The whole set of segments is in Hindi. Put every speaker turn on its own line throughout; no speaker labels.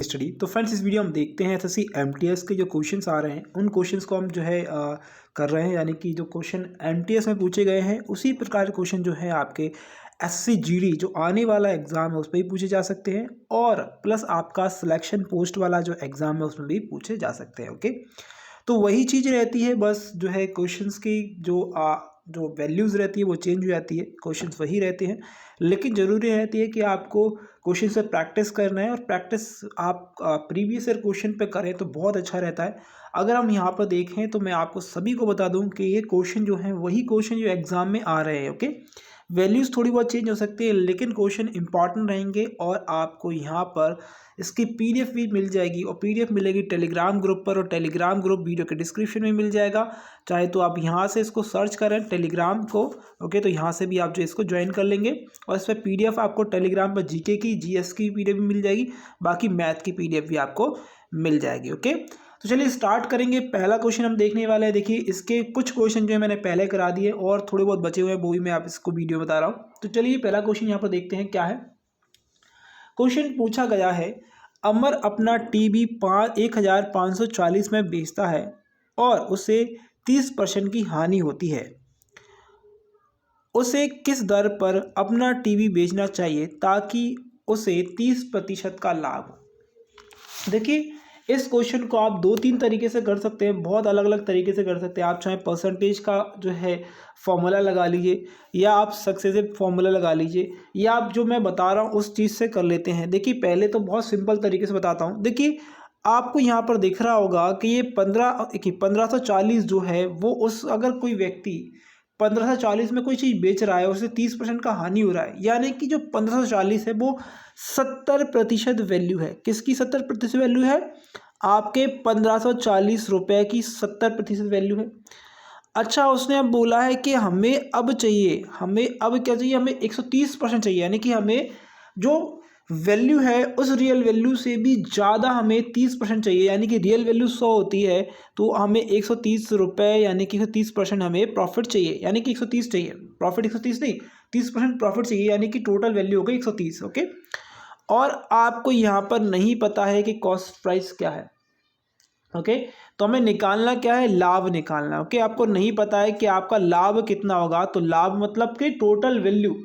स्टडी। तो फ्रेंड्स इस वीडियो हम देखते हैं एसएससी एमटीएस के जो क्वेश्चंस आ रहे हैं उन क्वेश्चंस को हम जो है कर रहे हैं, यानी कि जो क्वेश्चन एमटीएस में पूछे गए हैं उसी प्रकार के क्वेश्चन जो है आपके एसएससी जीडी जो आने वाला एग्ज़ाम है उस पर भी पूछे जा सकते हैं, और प्लस आपका सिलेक्शन पोस्ट वाला जो एग्ज़ाम है उसमें भी पूछे जा सकते हैं। ओके, तो वही चीज़ रहती है, बस जो है क्वेश्चंस की जो वैल्यूज़ रहती है वो चेंज हो जाती है, क्वेश्चंस वही रहते हैं, लेकिन ज़रूरी रहती है कि आपको क्वेश्चन से प्रैक्टिस करना है, और प्रैक्टिस आप प्रीवियस ईयर क्वेश्चन पे करें तो बहुत अच्छा रहता है। अगर हम यहाँ पर देखें तो मैं आपको सभी को बता दूं कि ये क्वेश्चन जो हैं वही क्वेश्चन जो एग्ज़ाम में आ रहे हैं। ओके, वैल्यूज़ थोड़ी बहुत चेंज हो सकती है लेकिन क्वेश्चन इंपॉर्टेंट रहेंगे, और आपको यहाँ पर इसकी पीडीएफ भी मिल जाएगी, और पीडीएफ मिलेगी टेलीग्राम ग्रुप पर, और टेलीग्राम ग्रुप वीडियो के डिस्क्रिप्शन में मिल जाएगा। चाहे तो आप यहाँ से इसको सर्च करें टेलीग्राम को। ओके, तो यहाँ से भी आप जो इसको ज्वाइन कर लेंगे, और इस पर पीडीएफ आपको टेलीग्राम पर जीके की जीएस की पीडीएफ भी मिल जाएगी, बाकी मैथ की पीडीएफ भी आपको मिल जाएगी। ओके, तो चलिए स्टार्ट करेंगे। पहला क्वेश्चन हम देखने वाले हैं। देखिए इसके कुछ क्वेश्चन जो है मैंने पहले करा दिए और थोड़े बहुत बचे हुए हैं, वो भी मैं आप इसको वीडियो बता रहा हूँ। तो चलिए पहला क्वेश्चन यहाँ पर देखते हैं क्या है। क्वेश्चन पूछा गया है, अमर अपना टीवी 1540 में बेचता है और उसे 30% की हानि होती है। उसे किस दर पर अपना टीवी बेचना चाहिए ताकि उसे 30% का लाभ हो। देखिए इस क्वेश्चन को आप दो तीन तरीके से कर सकते हैं, बहुत अलग अलग तरीके से कर सकते हैं। आप चाहे परसेंटेज का जो है फॉर्मूला लगा लीजिए, या आप सक्सेसिव फॉर्मूला लगा लीजिए, या आप जो मैं बता रहा हूँ उस चीज़ से कर लेते हैं। देखिए पहले तो बहुत सिंपल तरीके से बताता हूँ। देखिए आपको यहाँ पर दिख रहा होगा कि ये 1540 जो है वो उस अगर कोई व्यक्ति 1540 में कोई चीज़ बेच रहा है, उससे 30% का हानि हो रहा है, यानी कि जो 1540 है वो 70% वैल्यू है। किसकी 70% वैल्यू है? आपके 1540 रुपये की 70% वैल्यू है। अच्छा, उसने अब बोला है कि हमें अब चाहिए, हमें अब क्या चाहिए, हमें 130% चाहिए, यानी कि हमें जो वैल्यू है उस रियल वैल्यू से भी ज़्यादा हमें 30% चाहिए, यानी कि रियल वैल्यू 100 होती है तो हमें 130 रुपये यानी कि 30% हमें प्रॉफिट चाहिए, यानी कि 130 चाहिए। प्रॉफिट 130 नहीं, 30% प्रॉफिट चाहिए, यानी कि टोटल वैल्यू हो गई 130। ओके, और आपको यहाँ पर नहीं पता है कि कॉस्ट प्राइस क्या है। ओके, तो हमें निकालना क्या है, लाभ निकालना। ओके, आपको नहीं पता है कि आपका लाभ कितना होगा, तो लाभ मतलब कि टोटल वैल्यू।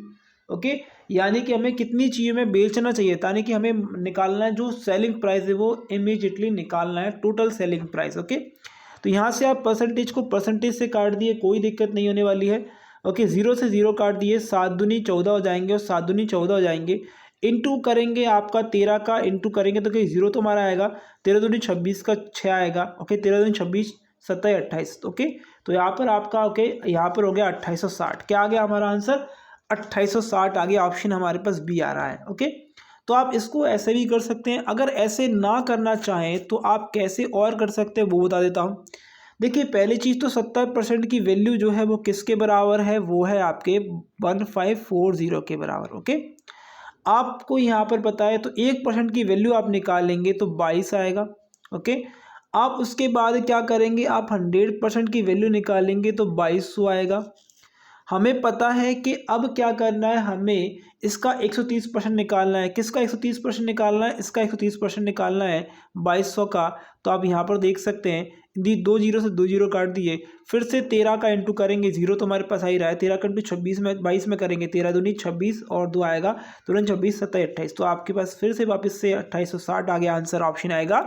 ओके, यानी कि हमें कितनी चीज़ों में बेचना चाहिए, यानी कि हमें निकालना है जो सेलिंग प्राइस है वो इमीडिएटली निकालना है, टोटल सेलिंग प्राइस। ओके, तो यहाँ से आप परसेंटेज को परसेंटेज से काट दिए, कोई दिक्कत नहीं होने वाली है। ओके, 0 से 0 काट दिए, 7 दूनी 14 हो जाएंगे, और 7 दूनी 14 हो जाएंगे। इंटू करेंगे आपका 13 का इंटू करेंगे तो कहीं 0 तो हमारा आएगा, 13 दूनी 26 का 6 आएगा। ओके, 13 दूनी 26, 27 28। ओके, तो यहाँ पर आपका ओके यहाँ पर हो गया 2860। क्या आ गया हमारा आंसर? 2860 आ गया। ऑप्शन हमारे पास बी आ रहा है। ओके, तो आप इसको ऐसे भी कर सकते हैं। अगर ऐसे ना करना चाहें तो आप कैसे और कर सकते हैं वो बता देता हूँ। देखिए पहली चीज़ तो 70% की वैल्यू जो है वो किसके बराबर है, वो है आपके 1540 के बराबर। ओके, आपको यहाँ पर पता है तो 1% की वैल्यू आप निकालेंगे तो 22 आएगा। ओके, आप उसके बाद क्या करेंगे, आप 100% की वैल्यू निकालेंगे तो 2200 आएगा। हमें पता है कि अब क्या करना है, हमें इसका 130% निकालना है। किसका 130% निकालना है? इसका 130% निकालना है 2200 का। तो आप यहाँ पर देख सकते हैं दो जीरो से 2 जीरो काट दिए, फिर से 13 का इंटू करेंगे, 0 तो हमारे पास आ ही रहा है, 13 का इंटू 26 में 22 में करेंगे, 13 दूनी 26 और 2 आएगा, तुरंत 26 27 28। तो आपके पास फिर से वापस से 2860 आ गया। आंसर ऑप्शन आएगा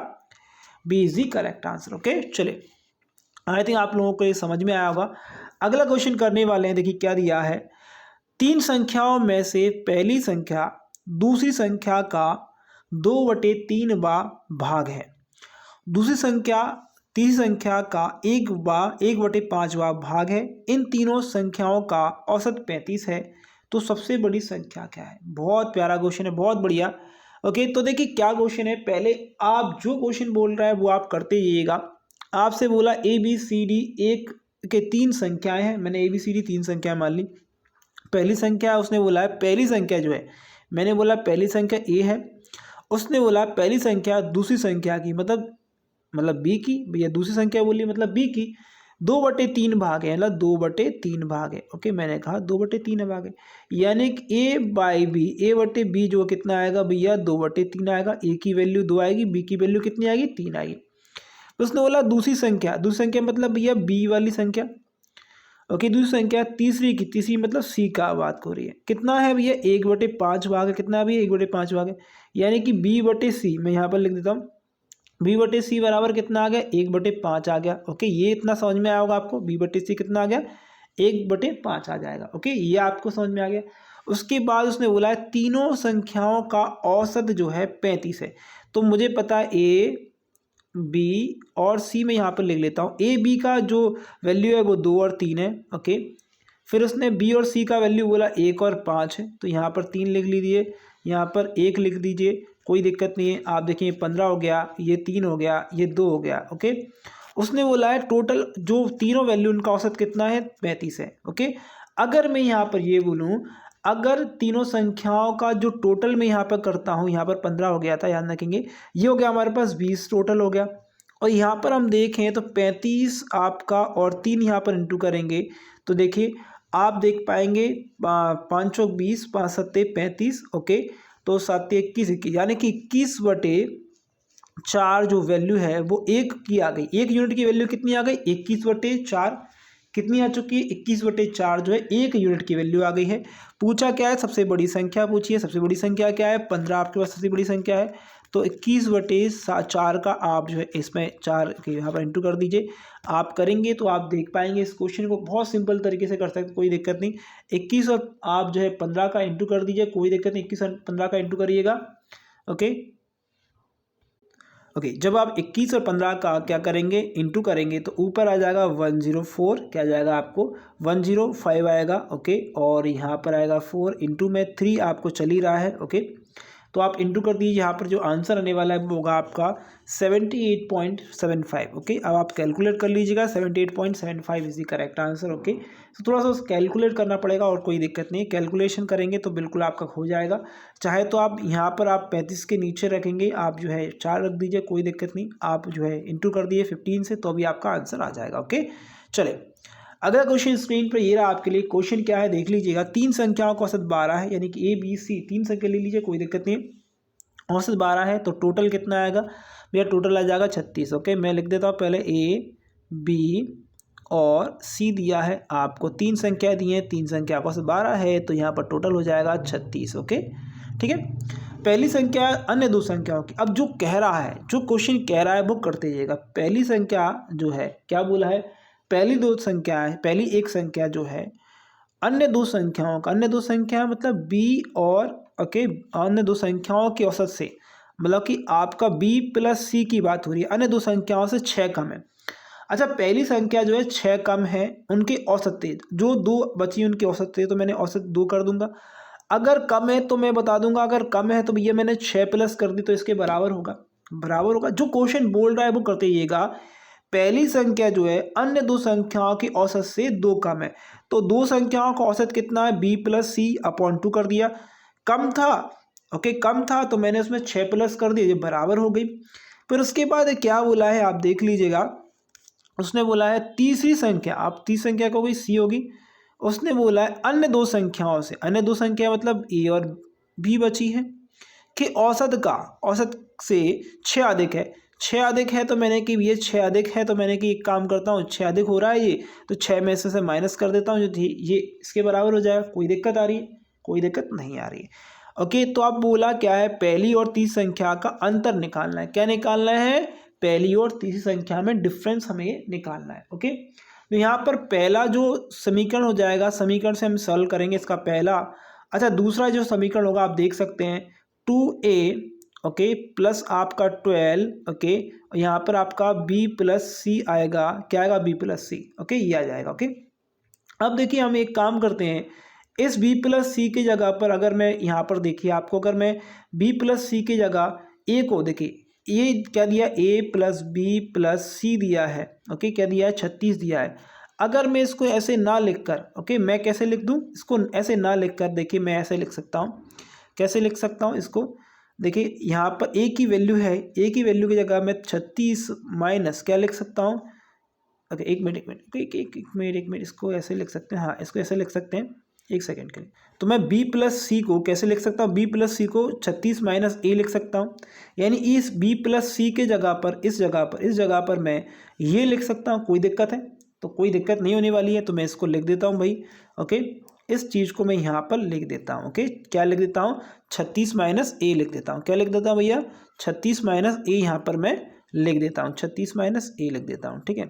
B is the correct answer. Okay, चलिए आई थिंक आप लोगों को ये समझ में आया होगा। अगला क्वेश्चन करने वाले हैं। देखिए क्या दिया है, 3 संख्याओं में से पहली संख्या दूसरी संख्या का 2/3 भाग है, दूसरी संख्या तीसरी संख्या का 1/5 भाग है। इन तीनों संख्याओं का औसत 35 है, तो सबसे बड़ी संख्या क्या है। बहुत प्यारा क्वेश्चन है, बहुत बढ़िया। ओके, तो देखिए क्या क्वेश्चन है, पहले आप जो क्वेश्चन बोल रहा है वो आप करते जाइएगा। आपसे बोला ABCD एक के 3 संख्याएं हैं, मैंने ABCD 3 संख्याएं मान ली। पहली संख्या उसने बोला है, पहली संख्या जो है, मैंने बोला पहली संख्या A है, उसने बोला पहली संख्या दूसरी संख्या की मतलब B की, भैया दूसरी संख्या बोली मतलब B की, 2/3 भाग है, मतलब 2/3 भाग है। ओके, मैंने कहा 2/3 भाग है, यानी कि A/B जो कितना आएगा भैया 2/3 आएगा। A की वैल्यू 2 आएगी, B की वैल्यू कितनी आएगी 3 आएगी। तो उसने बोला दूसरी संख्या मतलब भैया B वाली संख्या। ओके, दूसरी संख्या तीसरी मतलब C का बात हो रही है। कितना है भैया 1/5 भाग है। कितना है भैया 1/5 भाग है, यानी कि B/C मैं यहाँ पर लिख देता हूँ। B/C बराबर कितना आ गया 1/5 आ गया। ओके, ये इतना समझ में आया होगा आपको। B/C कितना आ गया 1/5 आ जाएगा। ओके, ये आपको समझ में आ गया। उसके बाद उसने बोला है तीनों संख्याओं का औसत जो है 35 है। तो मुझे पता है A, B और C में यहाँ पर लिख लेता हूँ। A, B का जो वैल्यू है वो 2 और 3 है। ओके, फिर उसने B और C का वैल्यू बोला 1 और 5 है, तो यहाँ पर 3 लिख लीजिए, यहाँ पर 1 लिख दीजिए, कोई दिक्कत नहीं है। आप देखिए 15 हो गया, ये 3 हो गया, ये 2 हो गया। ओके, उसने बोला है टोटल जो तीनों वैल्यू उनका औसत कितना है 35 है। ओके, अगर मैं यहाँ पर ये बोलूँ, अगर तीनों संख्याओं का जो टोटल मैं यहाँ पर करता हूँ, यहाँ पर 15 हो गया था, याद रखेंगे, ये हो गया हमारे पास 20 टोटल हो गया। और यहाँ पर हम देखें तो 35 आपका और 3 यहाँ पर इंटू करेंगे तो देखिए आप देख पाएंगे 5 चौक 20, 5 सत्ते 35। ओके, तो 7 21 21, यानी कि 21/4 जो वैल्यू है वो 1 की आ गई। 1 यूनिट की वैल्यू कितनी आ गई 21/4 कितनी आ चुकी है 21/4 जो है 1 यूनिट की वैल्यू आ गई है। पूछा क्या है सबसे बड़ी संख्या पूछी है। सबसे बड़ी संख्या क्या है 15 आपके पास सबसे बड़ी संख्या है। तो 21/4 का आप जो है इसमें 4 के यहाँ पर इंटू कर दीजिए। आप करेंगे तो आप देख पाएंगे इस क्वेश्चन को बहुत सिंपल तरीके से कर सकते, कोई दिक्कत नहीं। 21 और आप जो है 15 का इंटू कर दीजिए, कोई दिक्कत नहीं। 21 और 15 का इंटू करिएगा। ओके, जब आप 21 और 15 का क्या करेंगे इंटू करेंगे तो ऊपर आ जाएगा 104, क्या आ जाएगा आपको 105 आएगा। ओके, और यहाँ पर आएगा 4 इंटू में 3 आपको चल ही रहा है। ओके, तो आप इंटू कर दीजिए, यहाँ पर जो आंसर आने वाला है वो होगा आपका 78.75। ओके, अब आप कैलकुलेट कर लीजिएगा, 78.75 is the correct answer. Okay, तो थोड़ा सा कैलकुलेट करना पड़ेगा और कोई दिक्कत नहीं, कैलकुलेशन करेंगे तो बिल्कुल आपका हो जाएगा। चाहे तो आप यहाँ पर आप 35 के नीचे रखेंगे, आप जो है 4 रख दीजिए, कोई दिक्कत नहीं। आप जो है इंटू कर दिए 15 से, तो अभी आपका आंसर आ जाएगा। ओके, चले अगला क्वेश्चन स्क्रीन पर ये रहा आपके लिए। क्वेश्चन क्या है देख लीजिएगा। 3 संख्याओं का औसत 12 है, यानी कि ABC 3 संख्या ले लीजिए, कोई दिक्कत नहीं। औसत 12 है तो टोटल कितना आएगा भैया, टोटल आ जाएगा 36। ओके, मैं लिख देता हूँ पहले A, B और C दिया है आपको, 3 संख्या दी है, 3 संख्या का औसत 12 है, तो यहाँ पर टोटल हो जाएगा 36। ओके, ठीक है। पहली संख्या अन्य दो संख्याओं की, अब जो कह रहा है, जो क्वेश्चन कह रहा है वो करते जाइएगा। पहली संख्या जो है क्या बोला है, पहली एक संख्या जो है अन्य दो संख्याओं का, अन्य दो संख्या मतलब B और ओके, अन्य दो संख्याओं के औसत से, मतलब कि आपका B+C की बात हो रही है, अन्य दो संख्याओं से 6 कम है। अच्छा, पहली संख्या जो है 6 कम है, उनके औसत थे, जो 2 बची उनके औसत थे, तो मैंने औसत 2 कर दूंगा। अगर कम है तो मैं बता दूंगा, अगर कम है तो भैया मैंने 6 प्लस कर दी तो इसके बराबर होगा। जो क्वेश्चन बोल रहा है वो करते रहिएगा। पहली संख्या जो है अन्य दो संख्याओं के औसत से 2 कम है, तो दो संख्याओं का औसत कितना है B+C/2 कर दिया। कम था, ओके, कम था तो मैंने उसमें 6 प्लस कर दिया, ये बराबर हो गई। फिर उसके बाद क्या बोला है आप देख लीजिएगा। उसने बोला है तीसरी संख्या, आप तीसरी संख्या को कोई C होगी, उसने बोला है अन्य दो संख्याओं से, अन्य दो संख्या मतलब A और B बची है, कि औसत से 6 अधिक है। 6 अधिक है तो मैंने कि ये 6 अधिक है तो मैंने कि एक काम करता हूँ, 6 अधिक हो रहा है ये, तो 6 में से माइनस कर देता हूँ, जो थी ये इसके बराबर हो जाएगा। कोई दिक्कत आ रही है, कोई दिक्कत नहीं आ रही है। ओके, तो अब बोला क्या है, पहली और तीसरी संख्या का अंतर निकालना है। क्या निकालना है, पहली और तीसरी संख्या में डिफरेंस हमें निकालना है। ओके, तो यहाँ पर पहला जो समीकरण हो जाएगा, समीकरण से हम सॉल्व करेंगे इसका पहला। अच्छा, दूसरा जो समीकरण होगा आप देख सकते हैं 2A ओके प्लस आपका 12 ओके, यहाँ पर आपका B+C आएगा, क्या आएगा B+C। ओके, ये आ जाएगा। ओके, अब देखिए हम एक काम करते हैं, इस B+C की जगह पर अगर मैं यहाँ पर देखिए आपको, अगर मैं B+C की जगह A को देखिए, ये क्या दिया A+B+C दिया है। ओके, क्या दिया है 36 दिया है। अगर मैं इसको ऐसे ना लिखकर, ओके, मैं कैसे लिख दूँ इसको, ऐसे ना लिखकर देखिए मैं ऐसे लिख सकता हूँ। कैसे लिख सकता हूँ इसको, देखिए यहाँ पर A की वैल्यू है, A की वैल्यू की जगह मैं 36 माइनस क्या लिख सकता हूँ, ओके एक मिनट इसको ऐसे लिख सकते हैं, हाँ इसको ऐसे लिख सकते हैं, एक सेकेंड के लिए। तो मैं b प्लस सी को कैसे लिख सकता हूँ, b प्लस सी को 36 माइनस a लिख सकता हूँ, यानी इस b प्लस सी के जगह पर इस जगह पर मैं ये लिख सकता हूँ। कोई दिक्कत है? तो कोई दिक्कत नहीं होने वाली है, तो मैं इसको लिख देता हूँ भाई। ओके इस चीज़ को मैं यहाँ पर लिख देता हूँ। ओके क्या लिख देता हूँ, 36 माइनस a लिख देता हूँ। क्या लिख देता हूँ भैया, 36 माइनस a यहाँ पर मैं लिख देता हूँ, 36 माइनस a लिख देता हूँ। ठीक है,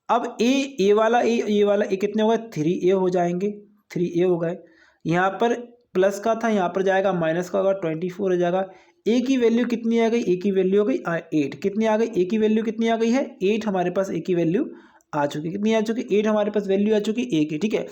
अब ये वाला a कितने हो गए, 3a हो जाएंगे, 3a हो गए। यहाँ पर प्लस का था, यहाँ पर जाएगा माइनस का होगा, 24 हो जाएगा। a की वैल्यू कितनी आ गई, a की वैल्यू हो गई 8। कितनी आ गई, a की वैल्यू कितनी आ गई है, 8 हमारे पास a की वैल्यू आ चुकी। कितनी आ चुकी, 8 हमारे पास वैल्यू आ चुकी a की। ठीक है,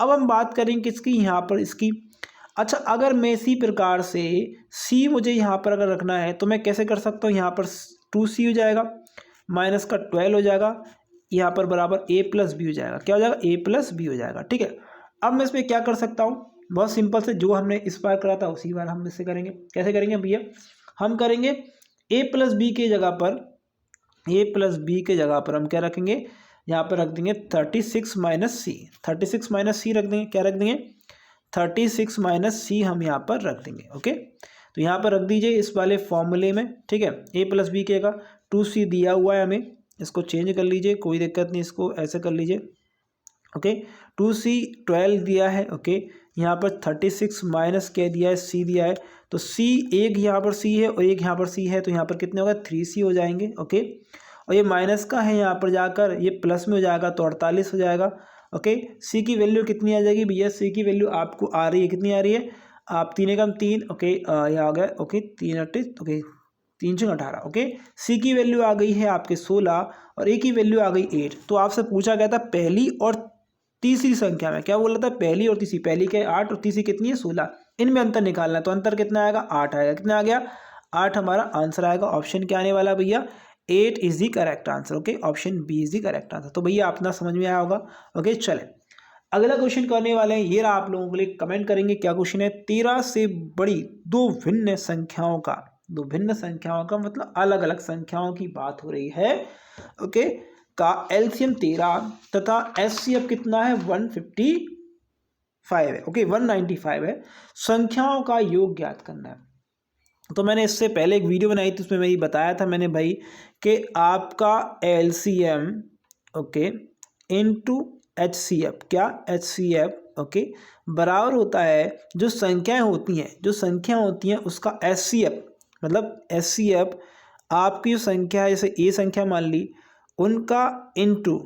अब हम बात करेंगे किसकी, यहाँ पर इसकी। अच्छा अगर मैं इसी प्रकार से c मुझे यहाँ पर अगर रखना है तो मैं कैसे कर सकता हूँ, यहाँ पर 2c हो जाएगा, माइनस का 12 हो जाएगा, यहाँ पर बराबर a प्लस बी हो जाएगा। क्या हो जाएगा, a प्लस बी हो जाएगा। ठीक है, अब मैं इसमें क्या कर सकता हूँ, बहुत सिंपल से जो हमने इस बार करा था उसी बार हम इससे करेंगे। कैसे करेंगे भैया, हम करेंगे a प्लस बी के जगह पर हम क्या रखेंगे, यहाँ पर रख देंगे 36 माइनस सी, 36 माइनस सी रख देंगे। क्या रख देंगे, 36 माइनस सी हम यहाँ पर रख देंगे। ओके तो यहाँ पर रख दीजिए इस वाले फॉर्मूले में। ठीक है, a प्लस बी के का 2c दिया हुआ है हमें, इसको चेंज कर लीजिए, कोई दिक्कत नहीं, इसको ऐसे कर लीजिए। ओके 2c 12 दिया है। ओके यहाँ पर 36 माइनस क्या दिया है, c दिया है, तो c एक यहाँ पर c है और एक यहाँ पर c है, तो यहाँ पर कितने होगा, 3c हो जाएंगे। ओके और ये माइनस का है, यहाँ पर जाकर ये प्लस में हो जाएगा तो 48 हो जाएगा। ओके c की वैल्यू कितनी आ जाएगी भैया, c की वैल्यू आपको आ रही है, कितनी आ रही है, आप 3 एकम 3। ओके ये आ गया, ओके 3 38, ओके 3 6 18। ओके c की वैल्यू आ गई है आपके 16 और a की वैल्यू आ गई 8। तो आपसे पूछा गया था पहली और तीसरी संख्या में, क्या बोला था, पहली और तीसरी, पहली क्या है 8 और तीसरी कितनी है 16, इनमें अंतर निकालना है। तो अंतर कितना आएगा, 8 आएगा। कितना आ गया, 8 हमारा आंसर आएगा। ऑप्शन क्या आने वाला भैया, 8 is the correct answer. Okay option B is the correct answer. तो भैया अपना समझ में आया होगा। ओके चले अगला क्वेश्चन करने वाले हैं, ये आप लोगों के लिए कमेंट करेंगे क्या क्वेश्चन है। 13 से बड़ी दो भिन्न संख्याओं का मतलब अलग अलग संख्याओं की बात हो रही है। ओके का एलसीएम 13 तथा एचसीएफ कितना है, 155 है। ओके 195 है। संख्याओं का योग ज्ञात करना है। तो मैंने इससे पहले एक वीडियो बनाई थी, उसमें मैंने बताया था मैंने भाई कि आपका एलसीएम ओके इनटू एचसीएफ, क्या एचसीएफ ओके बराबर होता है जो संख्याएं होती हैं उसका एचसीएफ, मतलब एचसीएफ आपकी जो संख्या है, जैसे ए संख्या मान ली, उनका इंटू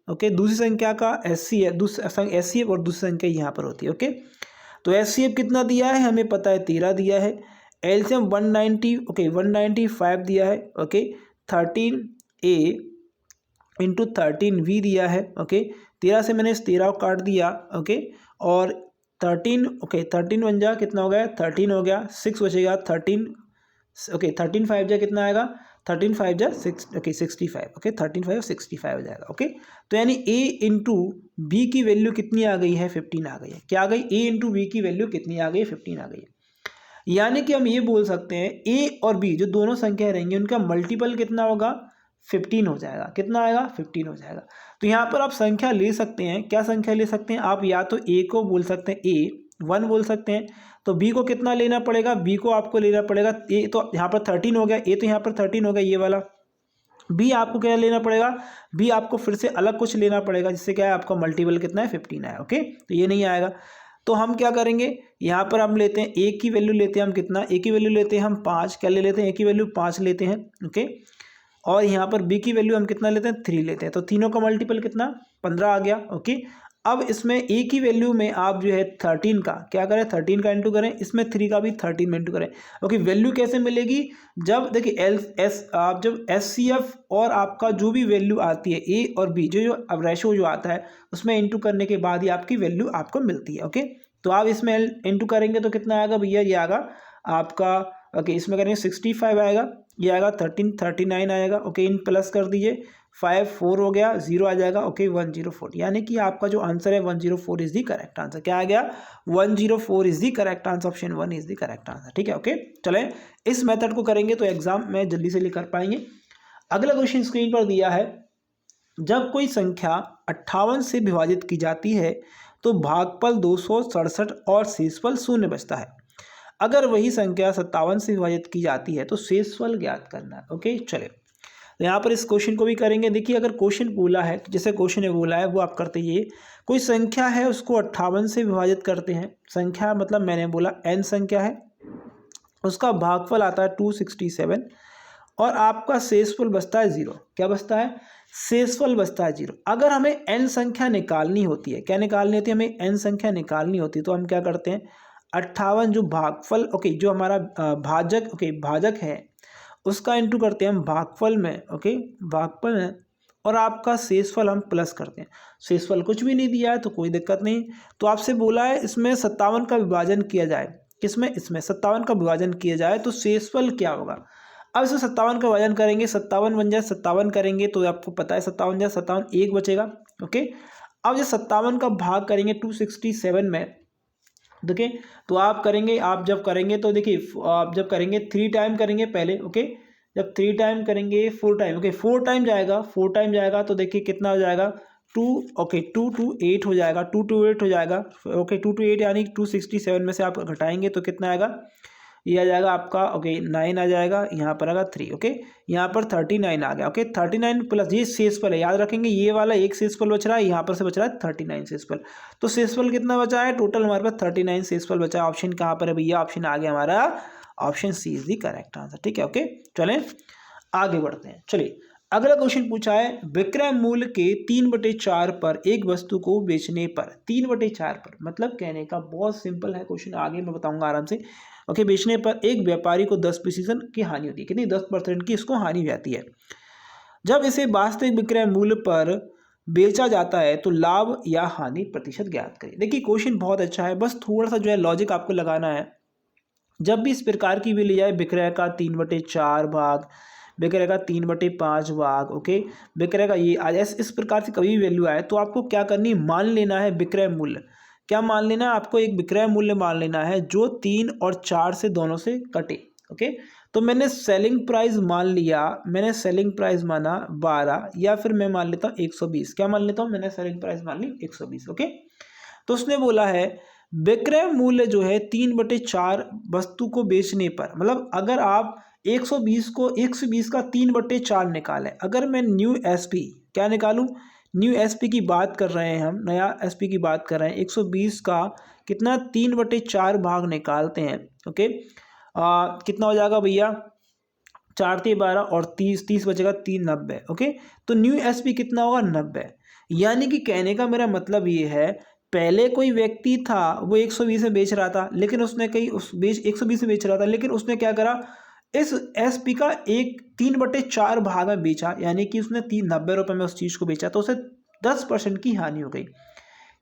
ओके दूसरी संख्या का एचसीएफ, एचसीएफ और दूसरी संख्या यहाँ पर होती है। ओके तो एचसीएफ कितना दिया है हमें पता है, 13 दिया है। एलसीएम 190 ओके 195 दिया है। ओके 13a इंटू 13v दिया है। ओके 13 से मैंने इस 13 को काट दिया। ओके और 13 ओके 13 बन जा कितना हो गया, 13 हो गया, 6 बचेगा 13 ओके 13 5 जा कितना आएगा, 13 5 जा 6 ओके 65। ओके 13 5 65 हो जाएगा। ओके तो यानी a इंटू बी की वैल्यू कितनी आ गई है, 15 आ गई है। क्या आ गई, a इंटू बी की वैल्यू कितनी आ गई है, 15 आ गई है। यानी कि हम ये बोल सकते हैं a और b जो दोनों संख्या रहेंगी उनका मल्टीपल कितना होगा, 15 हो जाएगा। कितना आएगा, 15 हो जाएगा। तो यहाँ पर आप संख्या ले सकते हैं, क्या संख्या ले सकते हैं आप, या तो a को बोल सकते हैं, a 1 बोल सकते हैं, तो b को कितना लेना पड़ेगा, b को आपको लेना पड़ेगा a, तो यहाँ पर 13 हो गया, a तो यहाँ पर 13 हो गया ये वाला। b आपको क्या लेना पड़ेगा, b आपको फिर से अलग कुछ लेना पड़ेगा, जिससे क्या है आपका मल्टीपल कितना है, 15 है। ओके तो ये नहीं आएगा। तो हम क्या करेंगे, यहाँ पर हम लेते हैं a की वैल्यू लेते हैं हम कितना, a की वैल्यू लेते हैं हम 5, क्या ले लेते हैं, a की वैल्यू 5 लेते हैं। ओके और यहाँ पर b की वैल्यू हम कितना लेते हैं, 3 लेते हैं। तो तीनों का मल्टीपल कितना, 15 आ गया। ओके अब इसमें a की वैल्यू में आप जो है 13 का क्या करें, 13 का इंटू करें, इसमें 3 का भी 13 में इंटू करें। ओके वैल्यू कैसे मिलेगी, जब देखिए आप जब एचसीएफ और आपका जो भी वैल्यू आती है a और b जो अब रेशो जो आता है उसमें इंटू करने के बाद ही आपकी वैल्यू आपको मिलती है। ओके तो आप इसमें इंटू करेंगे तो कितना आएगा भैया, ये आएगा आपका ओके इसमें करेंगे 65 आएगा, ये आएगा 39 आएगा। ओके इन प्लस कर दीजिए, 5 4 हो गया, 0 आ जाएगा। ओके 104, यानी कि आपका जो आंसर है 104 इज द करेक्ट आंसर। क्या आ गया, 104 is the correct answer, option 1 is the correct answer. ठीक है ओके चलें इस मेथड को करेंगे तो एग्जाम में जल्दी से कर पाएंगे। अगला क्वेश्चन स्क्रीन पर दिया है, जब कोई संख्या 58 से विभाजित की जाती है तो भागफल 267 और शेषफल 0 बचता है। अगर वही संख्या 57 से विभाजित की जाती है तो शेषफल ज्ञात करना है। ओके, चले तो यहाँ पर इस क्वेश्चन को भी करेंगे। देखिए, अगर क्वेश्चन बोला है, जैसे क्वेश्चन ने बोला है वो आप करते ये, कोई संख्या है उसको 58 से विभाजित करते हैं। संख्या मतलब मैंने बोला n संख्या है, उसका भागफल आता है 267 और आपका शेषफल बचता है 0। क्या बचता है? शेषफल बचता है 0। अगर हमें n संख्या निकालनी होती है, क्या निकालनी होती है? हमें n संख्या निकालनी होती है तो हम क्या करते हैं, 58 जो भागफल, ओके, जो हमारा भाजक, ओके, भाजक है उसका इंटू करते हैं हम भागफल में, ओके, भागफल में, और आपका शेषफल हम प्लस करते हैं। शेषफल कुछ भी नहीं दिया है तो कोई दिक्कत नहीं। तो आपसे बोला है इसमें 57 का विभाजन किया जाए, किसमें? इसमें 57 का विभाजन किया जाए तो शेषफल क्या होगा? अब इसमें 57 का विभाजन करेंगे, 57 बन जाए 57 करेंगे तो आपको पता है 57 जाए 57 1 बचेगा। ओके, अब जब 57 का भाग करेंगे 267 में, देखिए तो आप करेंगे, आप जब करेंगे तो देखिए, आप जब करेंगे 3 टाइम करेंगे पहले, ओके, जब 3 टाइम करेंगे 4 टाइम, ओके, 4 टाइम जाएगा, 4 टाइम जाएगा तो देखिए कितना हो जाएगा, 2, ओके, 2 2 8 हो जाएगा, 2 2 8 हो जाएगा, ओके, 2 2 8 यानी 267 में से आप घटाएंगे तो कितना आएगा, ये आ जाएगा आपका, ओके, 9 आ जाएगा, यहाँ पर आएगा 3, ओके, यहाँ पर 39 आ गया, ओके, 39 प्लस ये शेषफल है, याद रखेंगे ये वाला एक शेषफल बच रहा है, यहाँ पर से बच रहा है 39 शेषफल। तो शेषफल कितना बचा है? टोटल हमारे पास 39 शेषफल बचा है। ऑप्शन कहाँ पर है भैया? ऑप्शन आ गया हमारा, option C is the correct answer. ठीक है, ओके, चलें आगे बढ़ते हैं। चलिए, अगला क्वेश्चन पूछा है, विक्रय मूल्य के 3/4 पर एक वस्तु को बेचने पर, 3/4 पर मतलब कहने का बहुत सिंपल है क्वेश्चन, आगे मैं बताऊंगा आराम से। ओके, बेचने पर एक व्यापारी को 10% की हानि होती है। कितनी? 10% की इसको हानि जाती है। जब इसे वास्तविक विक्रय मूल्य पर बेचा जाता है तो लाभ या हानि प्रतिशत ज्ञात करें। देखिए, क्वेश्चन बहुत अच्छा है, बस थोड़ा सा जो है लॉजिक आपको लगाना है। जब भी इस प्रकार की भी ली जाए, विक्रय का 3/4 भाग, विक्रय का 3/5 भाग, ओके, विक्रय का ये आज इस प्रकार से कभी भी वैल्यू आए तो आपको क्या करनी, मान लेना है विक्रय मूल्य। क्या मान लेना है आपको? एक विक्रय मूल्य मान लेना है जो 3 और 4 से दोनों से कटे। ओके, तो मैंने सेलिंग प्राइस मान लिया, मैंने सेलिंग प्राइस माना 12, या फिर मैं मान लेता हूँ 120। क्या मान लेता हूँ? मैंने सेलिंग प्राइस मान ली 120। ओके, तो उसने बोला है विक्रय मूल्य जो है 3/4 वस्तु को बेचने पर, मतलब अगर आप 120 का 3/4 निकालें, अगर मैं न्यू एसपी क्या निकालूं, न्यू एसपी की बात कर रहे हैं हम, नया एसपी की बात कर रहे हैं, 120 का कितना 3/4 भाग निकालते हैं। ओके, कितना हो जाएगा भैया? 4 × 12 और 30 बचेगा 3, 90। ओके, तो न्यू एसपी कितना होगा? 90। यानी कि कहने का मेरा मतलब ये है, पहले कोई व्यक्ति था वो 120 में बेच रहा था, लेकिन उसने कहीं 120 में बेच रहा था, लेकिन उसने क्या करा, इस एसपी का एक 3/4 भाग में बेचा, यानी कि उसने 90 रुपये में उस चीज़ को बेचा, तो उसे 10% की हानि हो गई।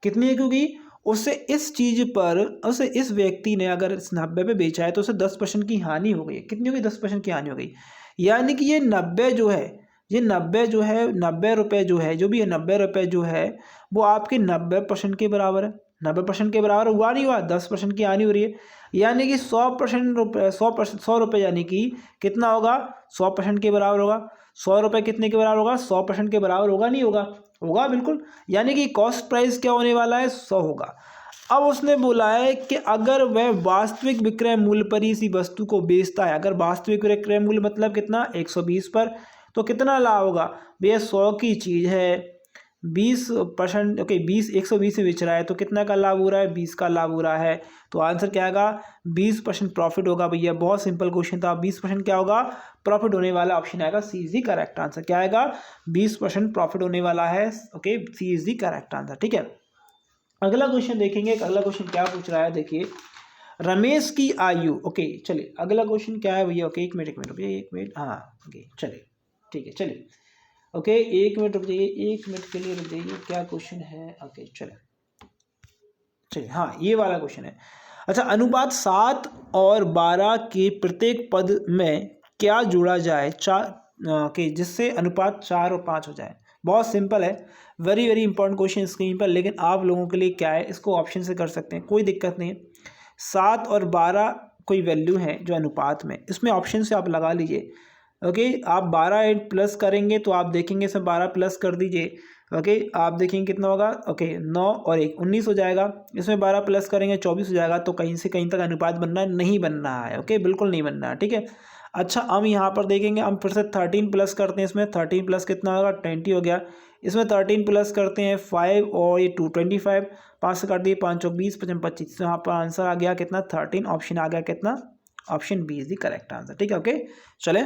कितनी हो गई? उसे इस चीज़ पर, उसे इस व्यक्ति ने अगर 90 पे बेचा है तो उसे 10% की हानि हो गई। कितनी हो गई? 10% की हानि हो गई। यानी कि ये 90 जो है, ये 90 जो है, 90 रुपये जो है, जो भी है 90 रुपये जो है वो आपके 90% के बराबर है। 90% के बराबर हुआ नहीं हुआ? 10% की हानि हो रही है। यानी कि 100% रुपये, 100 रुपये यानी कि कितना होगा? 100% के बराबर होगा। 100 रुपये कितने के बराबर होगा? 100% के बराबर होगा, नहीं होगा? होगा बिल्कुल। यानी कि कॉस्ट प्राइस क्या होने वाला है? 100 होगा। अब उसने बोला है कि अगर वह वास्तविक विक्रय मूल्य पर ही इसी वस्तु को बेचता है, अगर वास्तविक विक्रय मूल्य मतलब कितना? 120 पर, तो कितना लाभ होगा भैया? 100 की चीज़ है, 20%, ओके, 120 में बेच रहा है तो कितना का लाभ हो रहा है? 20 का लाभ हो रहा है। तो आंसर क्या आएगा? 20% प्रॉफिट होगा भैया। बहुत सिंपल क्वेश्चन था। 20% क्या होगा? प्रॉफिट होने वाला। ऑप्शन आएगा C is the correct answer. क्या आएगा? 20% प्रॉफिट होने वाला है। Okay, C is the correct answer. ठीक है, अगला क्वेश्चन देखेंगे। अगला क्वेश्चन क्या पूछ रहा है, देखिए, रमेश की आयु, ओके, चलिए अगला क्वेश्चन क्या है भैया? ओके, एक मिनट भैया, एक मिनट, हाँ, ओके, चलिए, ठीक है, चलिए, ओके, 1 मिनट रुक जाइए, 1 मिनट के लिए रुक जाइए। क्या क्वेश्चन है? ओके, चलिए, हाँ, ये वाला क्वेश्चन है। अच्छा, अनुपात 7 और 12 के प्रत्येक पद में क्या जोड़ा जाए के जिससे अनुपात 4 और 5 हो जाए? बहुत सिंपल है, very very important question screen पर, लेकिन आप लोगों के लिए क्या है, इसको ऑप्शन से कर सकते हैं, कोई दिक्कत नहीं है। 7 और 12 कोई वैल्यू है जो अनुपात में, इसमें ऑप्शन से आप लगा लीजिए। ओके आप 12 प्लस करेंगे तो आप देखेंगे इसमें 12 प्लस कर दीजिए। ओके आप देखेंगे कितना होगा, ओके 9 और 1 19 हो जाएगा। इसमें 12 प्लस करेंगे 24 हो जाएगा। तो कहीं से कहीं तक अनुपात बनना नहीं बन रहा है। ओके बिल्कुल नहीं बन रहा है, ठीक है। अच्छा हम यहाँ पर देखेंगे, हम फिर से 13 प्लस करते हैं। इसमें 13 प्लस कितना होगा, 20 हो गया। इसमें 13 प्लस करते हैं 5 और ये 2 25, 5 से काट दिए 5 और 20 55 25। तो यहाँ पर आंसर आ गया कितना 13, ऑप्शन आ गया कितना, option B is the correct answer, ठीक है। ओके चले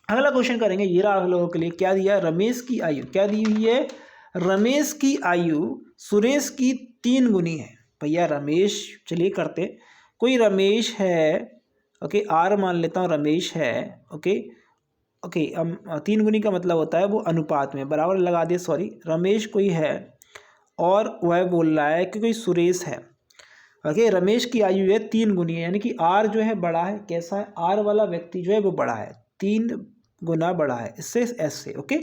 अगला क्वेश्चन करेंगे। ये रहा आप लोगों के लिए, क्या दिया, रमेश की आयु क्या दी हुई है, रमेश की आयु सुरेश की 3 गुनी है। भैया रमेश, चलिए करते, कोई रमेश है, ओके आर मान लेता हूँ, रमेश है, ओके ओके 3 गुनी का मतलब होता है वो अनुपात में, बराबर लगा दिए, सॉरी रमेश कोई है और वह बोल रहा है कि कोई सुरेश है। ओके रमेश की आयु है 3 गुनी है, यानी कि आर जो है बड़ा है, कैसा है, आर वाला व्यक्ति जो है वो बड़ा है, 3 गुना बड़ा है इससे, एस से। ओके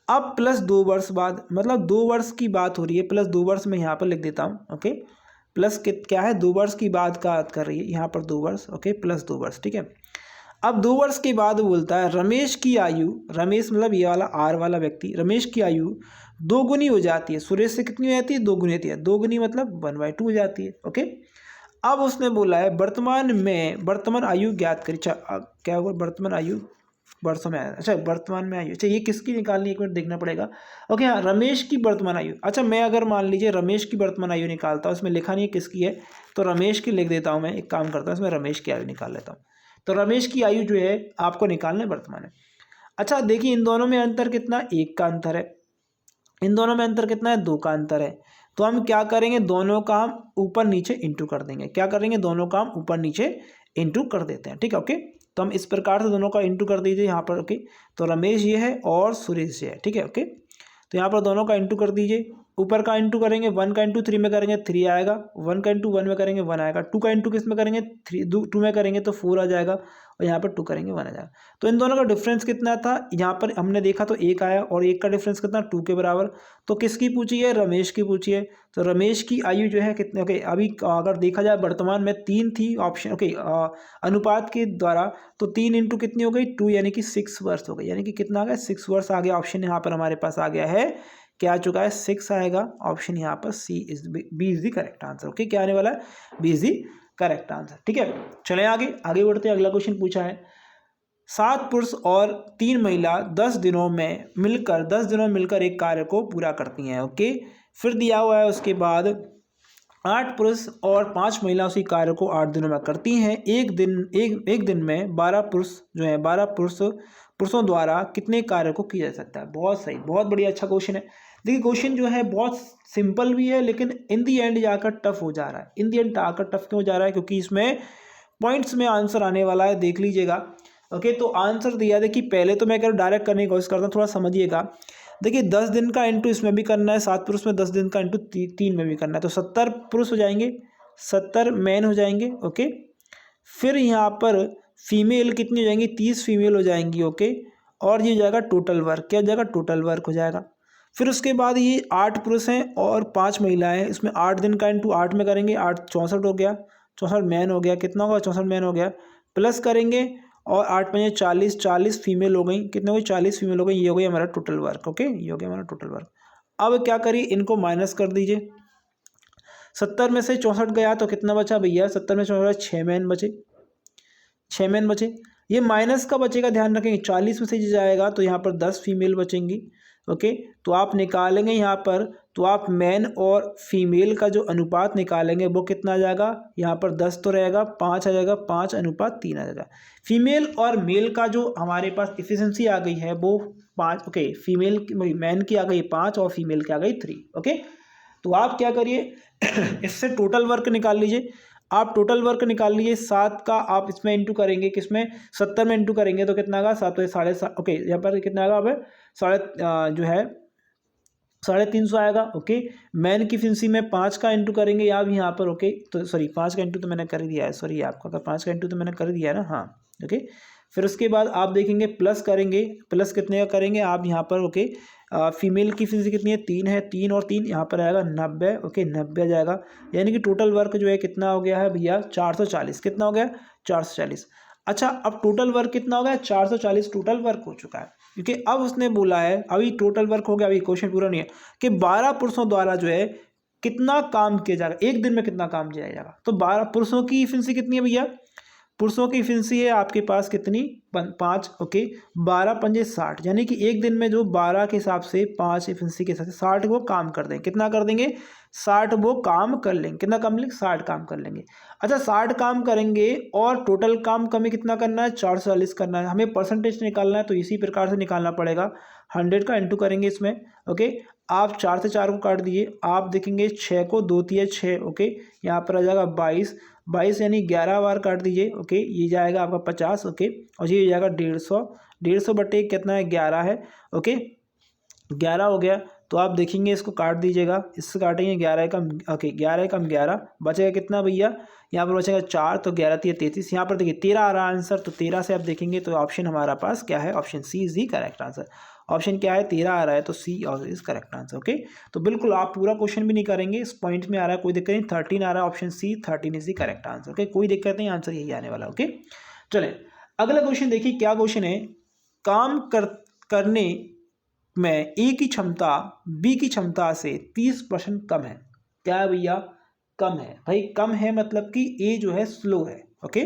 अब प्लस 2 वर्ष बाद, मतलब 2 वर्ष की बात हो रही है, प्लस 2 वर्ष मैं यहाँ पर लिख देता हूँ। ओके प्लस क्या है, 2 वर्ष की बात का कर रही है यहाँ पर 2 वर्ष, ओके प्लस 2 वर्ष, ठीक है। अब 2 वर्ष के बाद बोलता है रमेश की आयु, रमेश मतलब ये वाला आर वाला व्यक्ति, रमेश की आयु 2 गुनी हो जाती है, सुरेश से कितनी हो जाती है, 2 गुनी होती है, 2 गुनी मतलब 1/2 हो जाती है। ओके अब उसने बोला है वर्तमान आयु ज्ञात करी, क्या होगा, वर्तमान आयु वर्षों में आया, अच्छा वर्तमान में आयु, अच्छा ये किसकी निकालनी, 1 मिनट देखना पड़ेगा। ओके हाँ रमेश की वर्तमान आयु, अच्छा मैं अगर मान लीजिए रमेश की वर्तमान आयु निकालता हूँ, इसमें लिखा नहीं है किसकी है, तो रमेश की लिख देता हूँ मैं, एक काम करता हूँ इसमें रमेश की आयु निकाल लेता हूँ। तो रमेश की आयु जो है आपको निकालना है वर्तमान है। अच्छा देखिए इन दोनों में अंतर कितना, 1 का अंतर है, इन दोनों में अंतर कितना है, 2 का अंतर है। तो हम क्या करेंगे, दोनों का हम ऊपर नीचे इंटू कर देंगे, क्या करेंगे, दोनों का हम ऊपर नीचे इंटू कर देते हैं, ठीक है। ओके तो हम इस प्रकार से दोनों का इंटू कर दीजिए यहाँ पर। ओके तो रमेश ये है और सुरेश ये है, ठीक है। ओके तो यहाँ पर दोनों का इंटू कर दीजिए, ऊपर का इंटू करेंगे, 1 का इंटू 3 में करेंगे 3 आएगा, 1 का इंटू 1 में करेंगे 1 आएगा, 2 का इंटू किस में करेंगे 2 में करेंगे तो 4 आ जाएगा, और यहाँ पर 2 करेंगे 1 आ जाएगा। तो इन दोनों का डिफरेंस कितना था, यहाँ पर हमने देखा तो 1 आया, और 1 का डिफरेंस कितना 2 के बराबर। तो किसकी पूछी है, रमेश की पूछी है। तो रमेश की आयु जो है कितने, ओके अभी अगर देखा जाए वर्तमान में 3 थी ऑप्शन, ओके अनुपात के द्वारा, तो 3 इंटू कितनी हो गई 2, यानी कि 6 वर्ष हो गई, यानी कि कितना आ गया 6 वर्ष आ गया। ऑप्शन यहाँ पर हमारे पास आ गया है, क्या आ चुका है 6 आएगा, ऑप्शन यहाँ पर C is B is the correct answer. Okay क्या आने वाला है, B is the correct answer, ठीक है। चले आगे बढ़ते हैं। अगला क्वेश्चन पूछा है 7 पुरुष और 3 महिला 10 दिनों में मिलकर एक कार्य को पूरा करती हैं। ओके फिर दिया हुआ है उसके बाद 8 पुरुष और 5 महिला उसी कार्य को 8 दिनों में करती हैं। एक दिन में 12 पुरुष जो है 12 पुरुषों द्वारा कितने कार्य को किया जा सकता है। बहुत सही, बहुत बढ़िया, अच्छा क्वेश्चन है। देखिए क्वेश्चन जो है बहुत सिंपल भी है, लेकिन इन दी एंड जाकर टफ हो जा रहा है। इन दी एंड आकर टफ क्यों हो जा रहा है, क्योंकि इसमें पॉइंट्स में आंसर आने वाला है, देख लीजिएगा। ओके तो आंसर दिया, देखिए पहले तो मैं अगर डायरेक्ट करने की कोशिश करता हूँ, थोड़ा समझिएगा। देखिए 10 दिन का इंटू इसमें भी करना है, 7 पुरुष में 10 दिन का इंटू 3 में भी करना है, तो 70 पुरुष हो जाएंगे, 70 मैन हो जाएंगे। ओके फिर यहाँ पर फीमेल कितनी हो जाएंगी, 30 फीमेल हो जाएंगी। ओके और ये हो जाएगा टोटल वर्क, क्या हो जाएगा, टोटल वर्क हो जाएगा। फिर उसके बाद ये 8 पुरुष हैं और 5 महिलाएं हैं, इसमें 8 दिन का इंटू 8 में करेंगे, 8 64 हो गया, 64 मैन हो गया, कितना होगा 64 मैन हो गया, प्लस करेंगे और 8 में 40 40 फीमेल हो गई, कितने हो गई 40 फीमेल हो गई, ये हो गई हमारा टोटल वर्क। ओके ये हो गया हमारा टोटल वर्क। अब क्या करिए, इनको माइनस कर दीजिए, 70 में से 64 गया तो कितना बचा भैया, 70 में 64 6 मैन बचे, 6 मैन बचे। ये माइनस का बचेगा, ध्यान रखेंगे, 40 में से जाएगा तो यहाँ पर 10 फीमेल बचेंगी। ओके तो आप निकालेंगे यहाँ पर, तो आप मैन और फीमेल का जो अनुपात निकालेंगे वो कितना आ जाएगा, यहाँ पर 10 तो रहेगा, 5 आ जाएगा, 5:3 आ जाएगा। फीमेल और मेल का जो हमारे पास इफिशिएंसी आ गई है वो 5। ओके फीमेल मैन की आ गई 5 और फीमेल की आ गई 3। ओके तो आप क्या करिए इससे टोटल वर्क निकाल लीजिए, आप टोटल वर्क निकाल लीजिए। 7 का आप इसमें इंटू करेंगे, किसमें 70 में इंटू करेंगे तो कितना आएगा 7 7.5। ओके यहाँ पर कितना आएगा, अब जो है 350 आएगा। ओके मैन की फिंसी में 5 का इंटू करेंगे आप यहाँ पर। ओके तो सॉरी 5 का इंटू तो मैंने कर दिया है, सॉरी आपका अगर 5 का इंटू तो मैंने कर दिया है ना, हाँ। ओके फिर उसके बाद आप देखेंगे प्लस करेंगे, प्लस कितने का करेंगे आप यहाँ पर। ओके फीमेल की फिंसी कितनी है 3 है, 3 और 3 यहाँ पर आएगा 90। ओके 90 आ जाएगा, यानी कि टोटल वर्क जो है कितना हो गया है भैया 440, कितना हो गया 440। अच्छा, अब टोटल वर्क कितना हो गया? 440 टोटल वर्क हो चुका है, क्योंकि अब उसने बोला है, अभी टोटल वर्क हो गया, अभी क्वेश्चन पूरा नहीं है, कि 12 पुरुषों द्वारा जो है कितना काम किया जाएगा, एक दिन में कितना काम किया जाएगा। तो 12 पुरुषों की इफिशिएंसी कितनी है भैया? पुरुषों की इफिशिएंसी है आपके पास कितनी? 5। ओके, 12 पंजे 60, यानी कि एक दिन में जो 12 के हिसाब से 5 इफिशिएंसी के हिसाब से 60 वो काम कर देंगे। कितना कर देंगे? 60 वो काम कर लेंगे। कितना काम लेंगे? 60 काम कर लेंगे। अच्छा, 60 काम करेंगे और टोटल काम हमें कितना करना है? 440 करना है। हमें परसेंटेज निकालना है, तो इसी प्रकार से निकालना पड़ेगा। 100 का इंटू करेंगे इसमें। ओके, आप 4 से 4 को काट दिए, आप देखेंगे 6 को 2 तिया 6। ओके, यहाँ पर आ जाएगा 22, 22 यानी 11 बार काट दीजिए। ओके, ये जाएगा आपका 50। ओके, और ये जाएगा 150, 150 बटे कितना है? 11 है। ओके, 11 हो गया, तो आप देखेंगे इसको काट दीजिएगा, इससे काटेंगे 11 कम, ओके 11 कम 11 बचेगा कितना भैया? यहाँ पर बचेगा 4, तो 11 तिया 33। यहाँ पर देखिए 13 आ रहा है आंसर, तो 13 से आप देखेंगे तो ऑप्शन हमारा पास क्या है? Option C is the correct answer. Option क्या है? 13 आ रहा है, तो C is correct answer. Okay, तो बिल्कुल आप पूरा क्वेश्चन भी नहीं करेंगे, इस पॉइंट में आ रहा है, कोई दिक्कत नहीं। 13 आ रहा है, option C 13 is the correct answer. Okay, कोई दिक्कत नहीं, आंसर यही आने वाला। ओके, चले अगला क्वेश्चन देखिए, क्या क्वेश्चन है? काम करने में ए की क्षमता बी की क्षमता से 30% कम है। क्या है भैया? कम है। भाई कम है मतलब कि ए जो है स्लो है। ओके,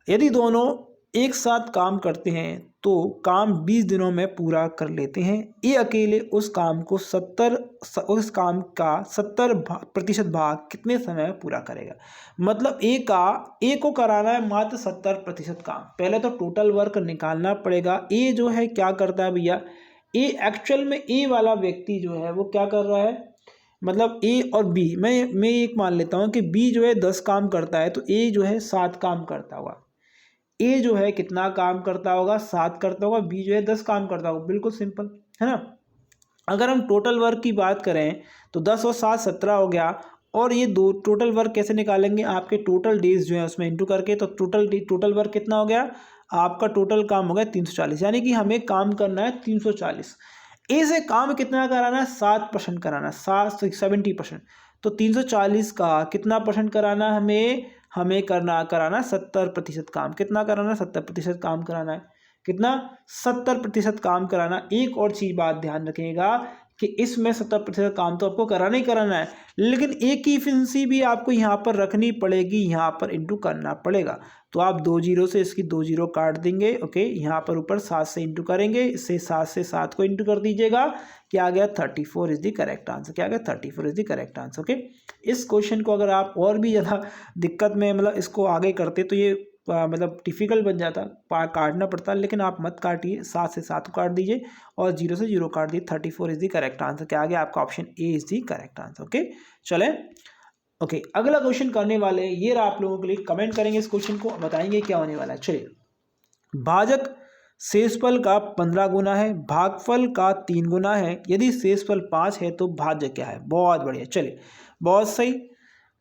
यदि दोनों एक साथ काम करते हैं तो काम 20 दिनों में पूरा कर लेते हैं। ए अकेले उस काम का 70% भाग कितने समय में पूरा करेगा? मतलब ए को कराना है मात्र 70% काम। पहले तो टोटल वर्क निकालना पड़ेगा। ए जो है क्या करता है भैया? ए एक्चुअल में ए वाला व्यक्ति जो है वो क्या कर रहा है? मतलब ए और बी, मैं एक मान लेता हूँ कि बी जो है 10 काम करता है, तो ए जो है 7 काम करता होगा। ए जो है कितना काम करता होगा? 7 करता होगा। बी जो है 10 काम करता होगा। बिल्कुल सिंपल है ना। अगर हम टोटल वर्क की बात करें तो 10 और 7 17 हो गया, और ये दो टोटल वर्क कैसे निकालेंगे? आपके टोटल डेज जो है उसमें इंटू करके, तो टोटल वर्क कितना हो गया? आपका टोटल काम हो गया 340, यानी कि हमें काम करना है 340। ए से काम कितना कराना है? 7% कराना है, 70%। तो 340 का कितना परसेंट कराना है हमें कराना 70% काम। कितना कराना? 70% काम कराना है। कितना? 70% काम कराना। एक और चीज बात ध्यान रखिएगा कि इसमें 70% काम तो आपको कराना ही कराना है, लेकिन एक की इफिशिएंसी भी आपको यहाँ पर रखनी पड़ेगी, यहाँ पर इंटू करना पड़ेगा। तो आप 2 जीरो से इसकी 2 जीरो काट देंगे। ओके, यहाँ पर ऊपर 7 से इंटू करेंगे, इससे 7 से 7 को इंटू कर दीजिएगा। क्या आ गया? 34 इज द करेक्ट आंसर। क्या आ गया? 34 is the correct answer. Okay, इस क्वेश्चन को अगर आप और भी ज़्यादा दिक्कत में मतलब इसको आगे करते तो ये मतलब डिफिकल्ट बन जाता, काटना पड़ता, लेकिन आप मत काटिए, 7 से 7 को काट दीजिए और 0 से 0 काट दीजिए। 34 इज द करेक्ट आंसर। क्या आ गया? आपका option A is the correct answer. Okay, चले ओके, अगला क्वेश्चन करने वाले ये रहा आप लोगों के लिए। कमेंट करेंगे इस क्वेश्चन को, बताएंगे क्या होने वाला है। चलिए, भाजक शेषफल का 15 गुना है, भागफल का 3 गुना है, यदि शेषफल 5 है तो भाज्य क्या है? बहुत बढ़िया, चलिए बहुत सही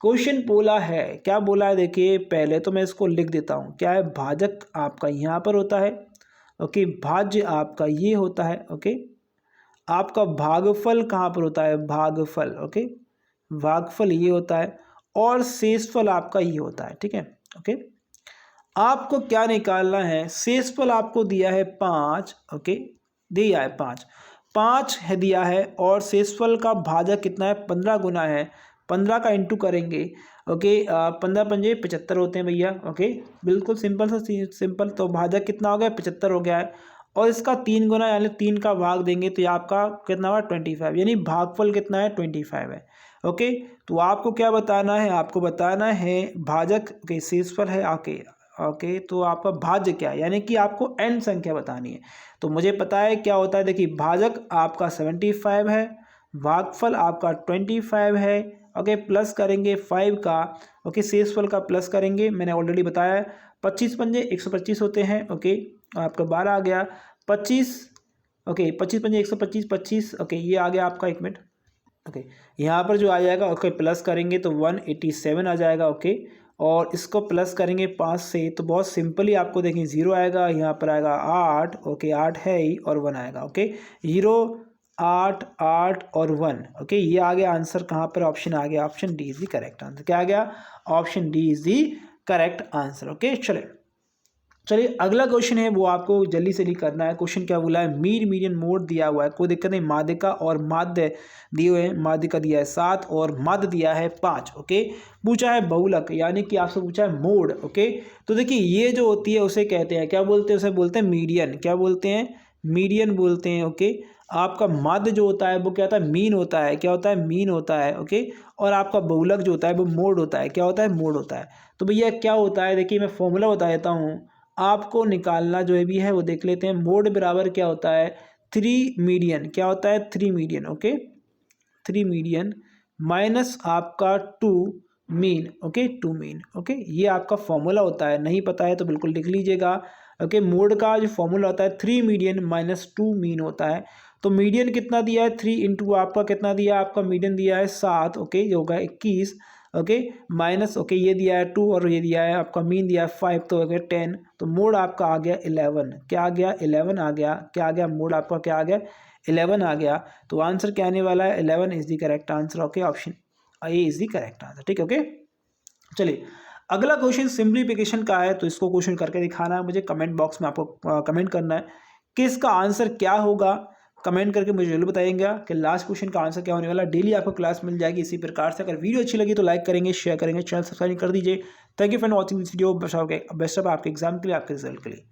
क्वेश्चन बोला है। क्या बोला है? देखिए पहले तो मैं इसको लिख देता हूँ। क्या है? भाजक आपका यहाँ पर होता है। ओके, भाज्य आपका ये होता है। ओके, आपका भागफल कहाँ पर होता है? भागफल। ओके, भागफल ये होता है, और शेषफल आपका ये होता है। ठीक है। ओके, आपको क्या निकालना है? शेषफल आपको दिया है 5। ओके, दिया है 5 है दिया है, और शेषफल का भाजक कितना है? 15 गुना है। 15 का इंटू करेंगे। ओके, 15 पंजे 75 होते हैं भैया। ओके, बिल्कुल सिंपल सा सिंपल। तो भाजक कितना हो गया? 75 हो गया है, और इसका 3 गुना यानी 3 का भाग देंगे तो ये आपका कितना हुआ? 25, यानी भागफल कितना है? 25 है। ओके, तो आपको क्या बताना है? आपको बताना है भाजक के शेषफल है आके। ओके, तो आपका भाज्य क्या है, यानी कि आपको n संख्या बतानी है। तो मुझे पता है क्या होता है। देखिए, भाजक आपका 75 है, भागफल आपका 25 है। ओके, प्लस करेंगे 5 का। ओके, शेषफल का प्लस करेंगे, मैंने ऑलरेडी बताया है। 25 पंजे 125 होते हैं। ओके, आपका 12 आ गया। 25, ओके 25 पंजे 125, 25। ओके, ये आ गया आपका, 1 मिनट। ओके, यहाँ पर जो आ जाएगा, ओके प्लस करेंगे तो 187 आ जाएगा। ओके, और इसको प्लस करेंगे 5 से, तो बहुत सिंपली आपको देखें 0 आएगा, यहाँ पर आएगा 8। ओके, 8 है ही, और 1 आएगा। ओके, 0 8 8 और 1। ओके, ये आ गया आंसर। कहाँ पर? ऑप्शन आ गया, option D is the correct answer. क्या आ गया? Option D is the correct answer. Okay, चले चलिए अगला क्वेश्चन है वो आपको जल्दी से जल्दी करना है। क्वेश्चन क्या बोला है, मीन मीडियन मोड दिया हुआ है, कोई दिक्कत नहीं। माध्यिका और माध्य दिए हुए हैं, माध्यिका दिया है 7 और माध्य दिया है 5। ओके, पूछा है बहुलक यानी कि आपसे पूछा है मोड। ओके, तो देखिए ये जो होती है उसे कहते हैं, क्या बोलते हैं, उसे बोलते हैं मीडियन। क्या बोलते हैं, मीडियन बोलते हैं। ओके, आपका माध्य जो होता है वो क्या होता है, मीन होता है। क्या होता है, मीन होता है। ओके, और आपका बहुलक जो होता है वो मोड होता है। क्या होता है, मोड होता है। तो भैया क्या होता है, देखिए मैं फॉर्मूला बता देता हूँ आपको, निकालना जो है भी है वो देख लेते हैं। मोड बराबर क्या होता है, 3 मीडियन। क्या होता है, 3 मीडियन। ओके, 3 मीडियन माइनस आपका 2 मीन। Okay, 2 mean. ओके, ये आपका फॉर्मूला होता है, नहीं पता है तो बिल्कुल लिख लीजिएगा। ओके, मोड का जो फॉर्मूला होता है 3 मीडियन माइनस 2 मीन होता है। तो मीडियन कितना दिया है, 3 इंटू आपका कितना दिया, आपका मीडियन दिया है 7। ओके, ये होगा 21। ओके, माइनस ओके ये दिया है 2 और ये दिया है आपका मीन दिया है 5, तो हो गया 10। तो मोड आपका आ गया 11। क्या आ गया, 11 आ गया। क्या आ गया, मोड आपका क्या आ गया, 11 आ गया। तो आंसर क्या आने वाला है, 11 is the correct answer. Okay, option A is the correct answer. ठीक है, ओके। चलिए अगला क्वेश्चन सिंप्लीफिकेशन का है, तो इसको क्वेश्चन करके दिखाना है मुझे, कमेंट बॉक्स में आपको कमेंट करना है कि इसका आंसर क्या होगा। कमेंट करके मुझे जरूर बताइएगा कि लास्ट क्वेश्चन का आंसर क्या होने वाला। डेली आपको क्लास मिल जाएगी इसी प्रकार से। अगर वीडियो अच्छी लगी तो लाइक करेंगे, शेयर करेंगे, चैनल सब्सक्राइब कर दीजिए। Thank you for watching this video. Best of आपके एग्जाम के लिए, आपके रिजल्ट के लिए।